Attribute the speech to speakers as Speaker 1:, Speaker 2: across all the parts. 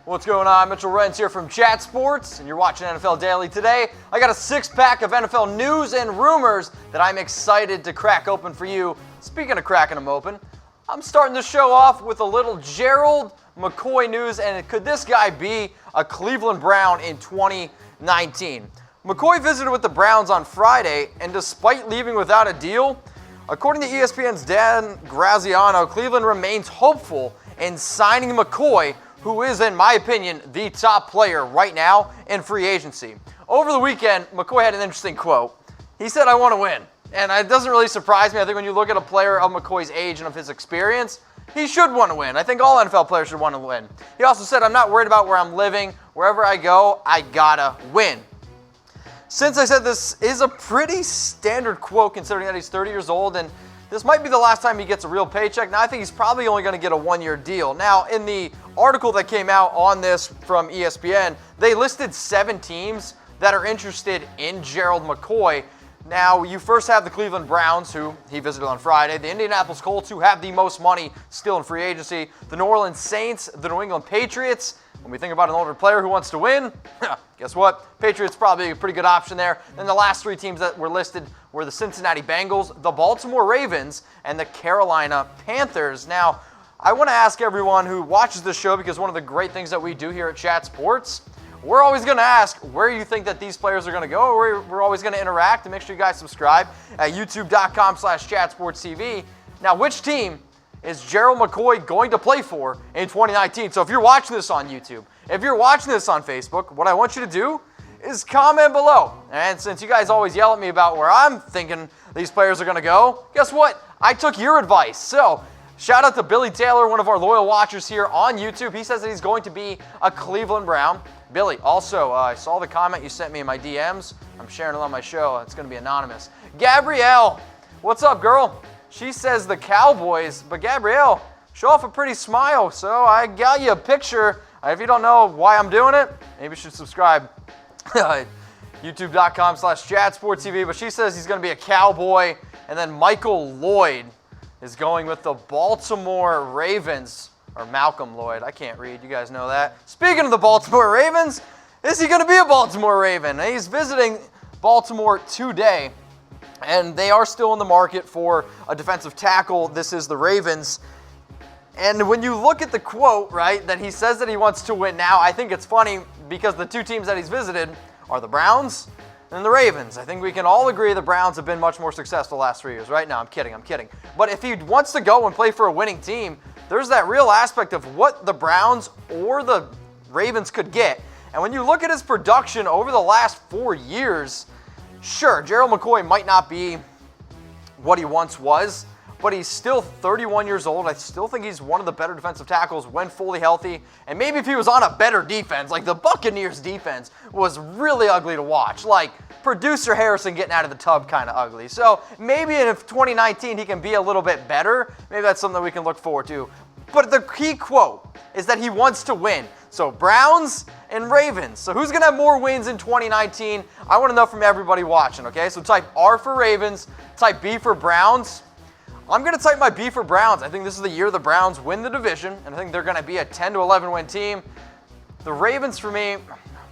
Speaker 1: What's going on? Mitchell Renz here from Chat Sports, and you're watching NFL Daily today. I got a six-pack of NFL news and rumors that I'm excited to crack open for you. Speaking of cracking them open, I'm starting the show off with a little Gerald McCoy news, and could this guy be a Cleveland Brown in 2019? McCoy visited with the Browns on Friday, and despite leaving without a deal, according to ESPN's Dan Graziano, Cleveland remains hopeful in signing McCoy, who is, in my opinion, the top player right now in free agency. Over the weekend, McCoy had an interesting quote. He said, "I want to win." And it doesn't really surprise me. I think when you look at a player of McCoy's age and of his experience, he should want to win. I think all NFL players should want to win. He also said, "I'm not worried about where I'm living. Wherever I go, I gotta win." Since I said this is a pretty standard quote considering that he's 30 years old and this might be the last time he gets a real paycheck. Now, I think he's probably only going to get a one-year deal. Now, in the article that came out on this from ESPN, they listed 7 teams that are interested in Gerald McCoy. Now, you first have the Cleveland Browns, who he visited on Friday, the Indianapolis Colts, who have the most money still in free agency, the New Orleans Saints, the New England Patriots. When we think about an older player who wants to win, guess what? Patriots probably a pretty good option there. Then the last 3 teams that were listed were the Cincinnati Bengals, the Baltimore Ravens, and the Carolina Panthers. Now, I want to ask everyone who watches this show, because one of the great things that we do here at Chat Sports, we're always going to ask where you think that these players are going to go. We're always going to interact, and make sure you guys subscribe at youtube.com/chatsportstv. Now, which team is Gerald McCoy going to play for in 2019? So if you're watching this on YouTube, if you're watching this on Facebook, what I want you to do is comment below. And since you guys always yell at me about where I'm thinking these players are going to go, guess what? I took your advice. So shout out to Billy Taylor, one of our loyal watchers here on YouTube. He says that he's going to be a Cleveland Brown. Billy, also, I saw the comment you sent me in my DMs. I'm sharing it on my show. It's going to be anonymous. Gabrielle, what's up, girl? She says the Cowboys, but Gabrielle, show off a pretty smile, so I got you a picture. If you don't know why I'm doing it, maybe you should subscribe. YouTube.com/chatsportstv, but she says he's going to be a Cowboy, and then Michael Lloyd is going with the Baltimore Ravens, or Malcolm Lloyd. I can't read, you guys know that. Speaking of the Baltimore Ravens, is he going to be a Baltimore Raven? He's visiting Baltimore today. And they are still in the market for a defensive tackle. This is the Ravens. And when you look at the quote, right, that he says that he wants to win now, I think it's funny because the 2 teams that he's visited are the Browns and the Ravens. I think we can all agree the Browns have been much more successful the last 3 years. Right? No, I'm kidding. But if he wants to go and play for a winning team, there's that real aspect of what the Browns or the Ravens could get. And when you look at his production over the last 4 years, sure, Gerald McCoy might not be what he once was, but he's still 31 years old. I still think he's one of the better defensive tackles when fully healthy. And maybe if he was on a better defense, like the Buccaneers defense was really ugly to watch. Like producer Harrison getting out of the tub kind of ugly. So maybe in 2019 he can be a little bit better. Maybe that's something we can look forward to. But the key quote is that he wants to win. So Browns and Ravens. So who's going to have more wins in 2019? I want to know from everybody watching, okay? So type R for Ravens, type B for Browns. I'm going to type my B for Browns. I think this is the year the Browns win the division, and I think they're going to be a 10 to 11 win team. The Ravens for me,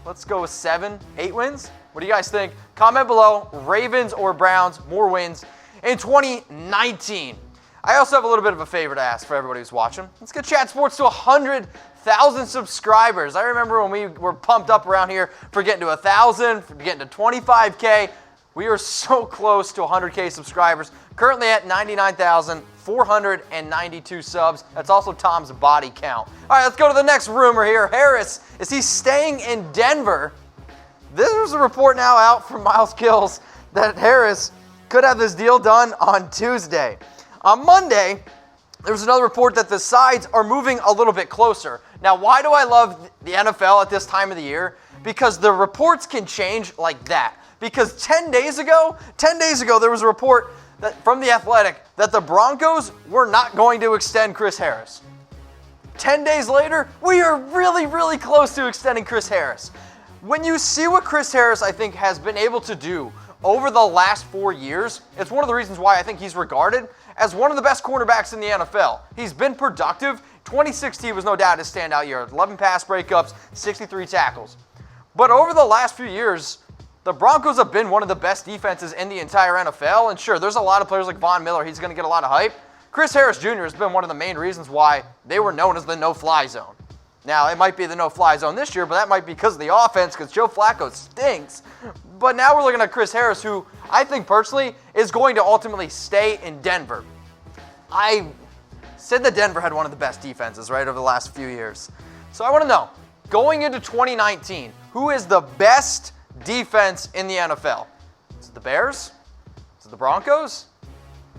Speaker 1: let's go with 7, 8 wins. What do you guys think? Comment below, Ravens or Browns, more wins in 2019. I also have a little bit of a favor to ask for everybody who's watching. Let's get Chat Sports to 100,000 subscribers. I remember when we were pumped up around here for getting to 1,000, for getting to 25K. We are so close to 100K subscribers. Currently at 99,492 subs. That's also Tom's body count. All right, let's go to the next rumor here. Harris, is he staying in Denver? There's a report now out from Miles Kills that Harris could have this deal done on Tuesday. On Monday, there was another report that the sides are moving a little bit closer. Now, why do I love the NFL at this time of the year? Because the reports can change like that. Because 10 days ago, there was a report that, from The Athletic that the Broncos were not going to extend Chris Harris. 10 days later, we are really, really close to extending Chris Harris. When you see what Chris Harris, I think, has been able to do over the last 4 years, it's one of the reasons why I think he's regarded as one of the best cornerbacks in the NFL. He's been productive. 2016 was no doubt his standout year. 11 pass breakups, 63 tackles. But over the last few years, the Broncos have been one of the best defenses in the entire NFL. And sure, there's a lot of players like Von Miller. He's going to get a lot of hype. Chris Harris Jr. has been one of the main reasons why they were known as the no-fly zone. Now, it might be the no-fly zone this year, but that might be because of the offense, because Joe Flacco stinks. But now we're looking at Chris Harris, who I think personally is going to ultimately stay in Denver. I said that Denver had one of the best defenses, right, over the last few years. So I want to know, going into 2019, who is the best defense in the NFL? Is it the Bears? Is it the Broncos?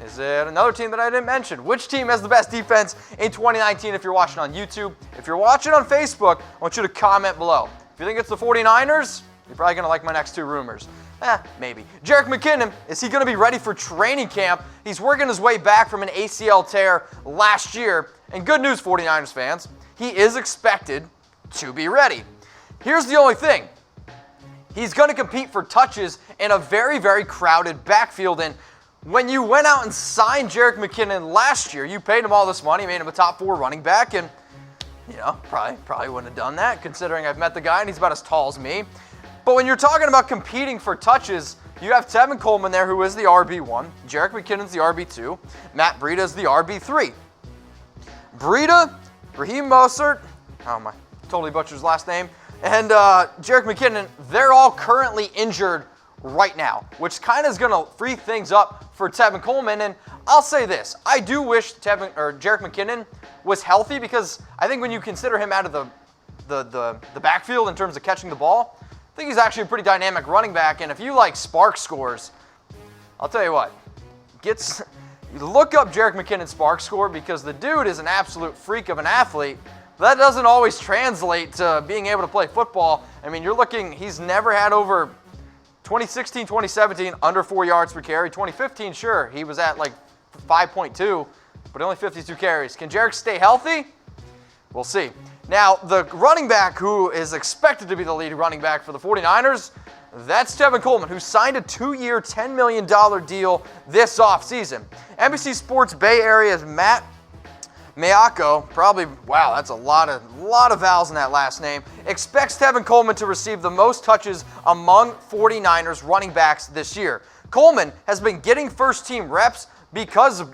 Speaker 1: Is it another team that I didn't mention? Which team has the best defense in 2019 if you're watching on YouTube? If you're watching on Facebook, I want you to comment below. If you think it's the 49ers, you're probably going to like my next two rumors. Maybe. Jerick McKinnon, is he going to be ready for training camp? He's working his way back from an ACL tear last year. And good news, 49ers fans, he is expected to be ready. Here's the only thing. He's going to compete for touches in a very, very crowded backfield. And when you went out and signed Jerick McKinnon last year, you paid him all this money, made him a top 4 running back, and probably wouldn't have done that, considering I've met the guy and he's about as tall as me. But when you're talking about competing for touches, you have Tevin Coleman there, who is the RB1. Jerick McKinnon's the RB2. Matt Breida's the RB3. Breida, Raheem Mostert, totally butchered his last name, and Jerick McKinnon, they're all currently injured right now, which kind of is going to free things up for Tevin Coleman. And I'll say this, I do wish Jerick McKinnon was healthy, because I think when you consider him out of the backfield in terms of catching the ball, I think he's actually a pretty dynamic running back. And if you like spark scores, I'll tell you what, look up Jerick McKinnon's spark score, because the dude is an absolute freak of an athlete. That doesn't always translate to being able to play football. I mean, he's never had over 2016, 2017, under 4 yards per carry. 2015, sure, he was at like 5.2, but only 52 carries. Can Jerick stay healthy? We'll see. Now, the running back who is expected to be the lead running back for the 49ers, that's Tevin Coleman, who signed a 2-year, $10 million deal this offseason. NBC Sports Bay Area's Matt Maiocco, that's a lot of vowels in that last name, expects Tevin Coleman to receive the most touches among 49ers running backs this year. Coleman has been getting first-team reps because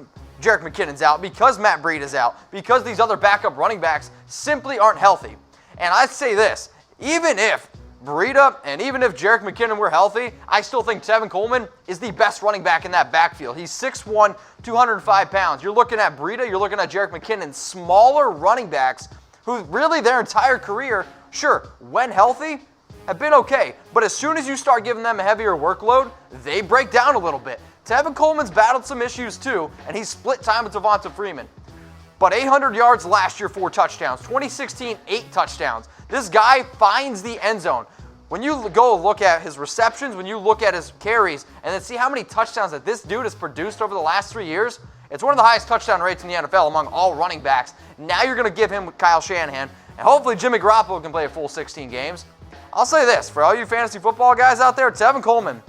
Speaker 1: Jerick McKinnon's out, because Matt Breida's out, because these other backup running backs simply aren't healthy. And I say this, even if Breida and even if Jerick McKinnon were healthy, I still think Tevin Coleman is the best running back in that backfield. He's 6'1", 205 pounds. You're looking at Breida, you're looking at Jerick McKinnon, smaller running backs who really their entire career, sure, when healthy, have been okay. But as soon as you start giving them a heavier workload, they break down a little bit. Tevin Coleman's battled some issues too, and he's split time with Devonta Freeman. But 800 yards last year, 4 touchdowns. 2016, 8 touchdowns. This guy finds the end zone. When you go look at his receptions, when you look at his carries, and then see how many touchdowns that this dude has produced over the last 3 years, it's one of the highest touchdown rates in the NFL among all running backs. Now you're going to give him Kyle Shanahan, and hopefully Jimmy Garoppolo can play a full 16 games. I'll say this, for all you fantasy football guys out there, Tevin Coleman,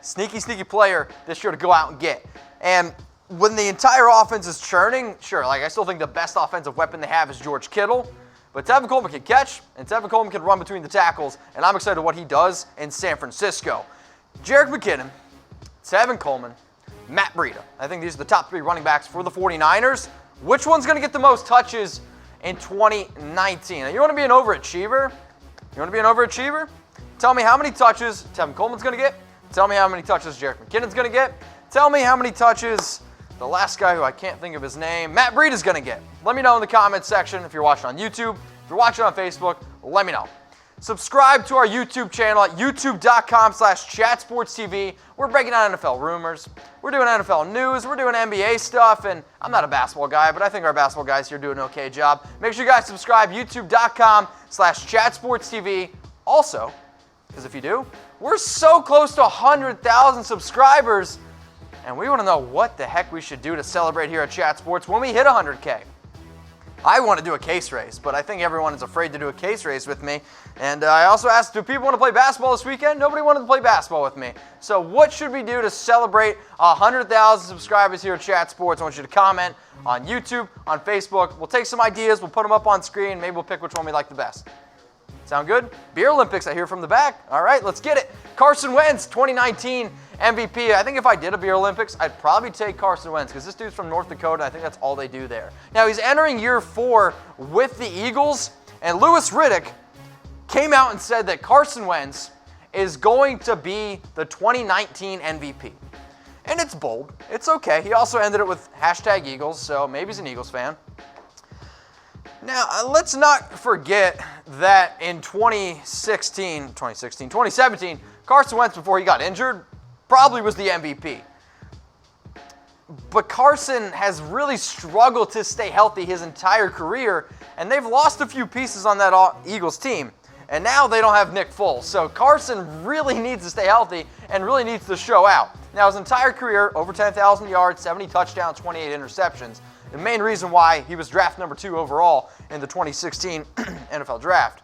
Speaker 1: sneaky player this year to go out and get. And when the entire offense is churning, sure, I still think the best offensive weapon they have is George Kittle. But Tevin Coleman can catch, and Tevin Coleman can run between the tackles, and I'm excited what he does in San Francisco. Jerick McKinnon, Tevin Coleman, Matt Breida. I think these are the top 3 running backs for the 49ers. Which one's going to get the most touches in 2019? Now, you want to be an overachiever? Tell me how many touches Tevin Coleman's going to get. Tell me how many touches Jerick McKinnon's going to get. Tell me how many touches the last guy who I can't think of his name, Matt Breida, is going to get. Let me know in the comments section if you're watching on YouTube. If you're watching on Facebook, let me know. Subscribe to our YouTube channel at youtube.com/chatsportstv. We're breaking down NFL rumors. We're doing NFL news. We're doing NBA stuff. And I'm not a basketball guy, but I think our basketball guys here do an okay job. Make sure you guys subscribe, youtube.com/chatsportstv. Also, because if you do, we're so close to 100,000 subscribers. And we want to know what the heck we should do to celebrate here at Chat Sports when we hit 100K. I want to do a case race, but I think everyone is afraid to do a case race with me. And I also asked, do people want to play basketball this weekend? Nobody wanted to play basketball with me. So what should we do to celebrate 100,000 subscribers here at Chat Sports? I want you to comment on YouTube, on Facebook. We'll take some ideas. We'll put them up on screen. Maybe we'll pick which one we like the best. Sound good? Beer Olympics, I hear from the back. All right, let's get it. Carson Wentz, 2019 MVP. I think if I did a Beer Olympics, I'd probably take Carson Wentz because this dude's from North Dakota, and I think that's all they do there. Now, he's entering year 4 with the Eagles, and Louis Riddick came out and said that Carson Wentz is going to be the 2019 MVP. And it's bold. It's okay. He also ended it with #Eagles, so maybe he's an Eagles fan. Now, let's not forget that in 2017, Carson Wentz, before he got injured, probably was the MVP. But Carson has really struggled to stay healthy his entire career, and they've lost a few pieces on that Eagles team. And now they don't have Nick Foles. So Carson really needs to stay healthy and really needs to show out. Now, his entire career, over 10,000 yards, 70 touchdowns, 28 interceptions. The main reason why he was draft number 2 overall in the 2016 NFL Draft.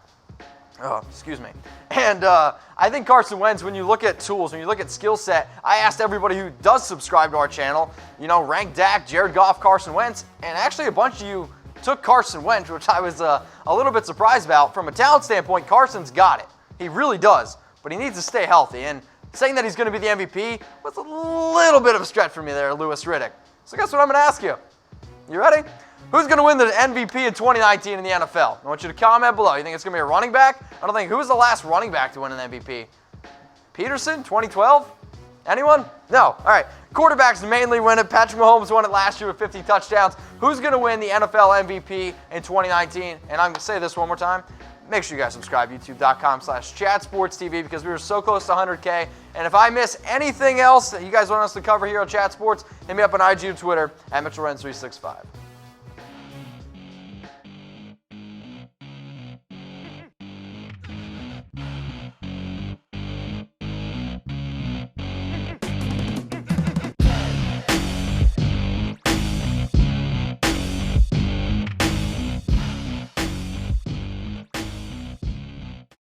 Speaker 1: Oh, excuse me. And I think Carson Wentz, when you look at tools, when you look at skill set, I asked everybody who does subscribe to our channel, rank Dak, Jared Goff, Carson Wentz, and actually a bunch of you took Carson Wentz, which I was a little bit surprised about. From a talent standpoint, Carson's got it. He really does, but he needs to stay healthy. And saying that he's going to be the MVP was a little bit of a stretch for me there, Louis Riddick. So guess what I'm going to ask you? You ready? Who's going to win the MVP in 2019 in the NFL? I want you to comment below. You think it's going to be a running back? I don't think. Who was the last running back to win an MVP? Peterson, 2012? Anyone? No. All right. Quarterbacks mainly win it. Patrick Mahomes won it last year with 50 touchdowns. Who's going to win the NFL MVP in 2019? And I'm going to say this one more time. Make sure you guys subscribe, youtube.com/chatsportstv, because we were so close to 100K. And if I miss anything else that you guys want us to cover here on Chat Sports, hit me up on IG or Twitter @MitchellRenz365.